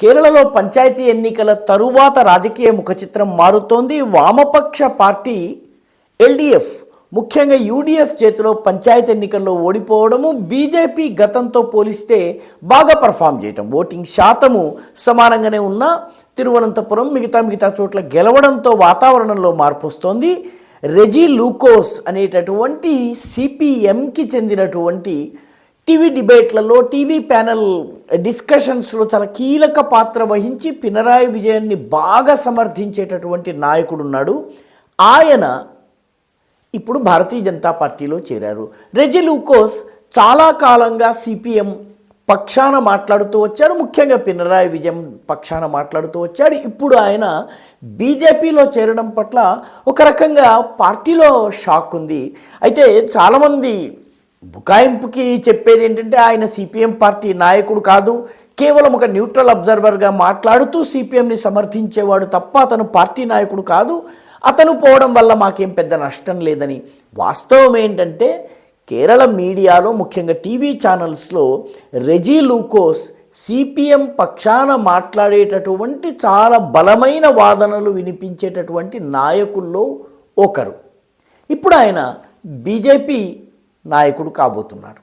కేరళలో పంచాయతీ ఎన్నికల తరువాత రాజకీయ ముఖచిత్రం మారుతోంది. వామపక్ష పార్టీ ఎల్డీఎఫ్ ముఖ్యంగా యూడీఎఫ్ చేతిలో పంచాయతీ ఎన్నికల్లో ఓడిపోవడము, బీజేపీ గతంతో పోలిస్తే బాగా పర్ఫామ్ చేయటం, ఓటింగ్ శాతము సమానంగానే ఉన్న తిరువనంతపురం మిగతా చోట్ల గెలవడంతో వాతావరణంలో మార్పు వస్తోంది. రెజీ లూకోస్ అనేటటువంటి సిపిఎంకి చెందినటువంటి టీవీ డిబేట్లలో, టీవీ ప్యానెల్ డిస్కషన్స్లో చాలా కీలక పాత్ర వహించి పినరాయి విజయన్ని బాగా సమర్థించేటటువంటి నాయకుడు ఉన్నాడు. ఆయన ఇప్పుడు భారతీయ జనతా పార్టీలో చేరారు. రెజీ లూకోస్ చాలా కాలంగా సిపిఎం పక్షాన మాట్లాడుతూ వచ్చాడు, ముఖ్యంగా పినరాయి విజయం పక్షాన మాట్లాడుతూ వచ్చాడు. ఇప్పుడు ఆయన బీజేపీలో చేరడం పట్ల ఒక రకంగా పార్టీలో షాక్ ఉంది. అయితే చాలామంది బుకాయింపుకి చెప్పేది ఏంటంటే ఆయన సిపిఎం పార్టీ నాయకుడు కాదు, కేవలం ఒక న్యూట్రల్ అబ్జర్వర్గా మాట్లాడుతూ సిపిఎంని సమర్థించేవాడు తప్ప అతను పార్టీ నాయకుడు కాదు, అతను పోవడం వల్ల మాకేం పెద్ద నష్టం లేదని. వాస్తవం ఏంటంటే కేరళ మీడియాలో ముఖ్యంగా టీవీ ఛానల్స్లో రెజీ లూకోస్ సిపిఎం పక్షాన మాట్లాడేటటువంటి చాలా బలమైన వాదనలు వినిపించేటటువంటి నాయకుల్లో ఒకరు. ఇప్పుడు ఆయన బీజేపీ నాయకుడు కాబోతున్నాడు.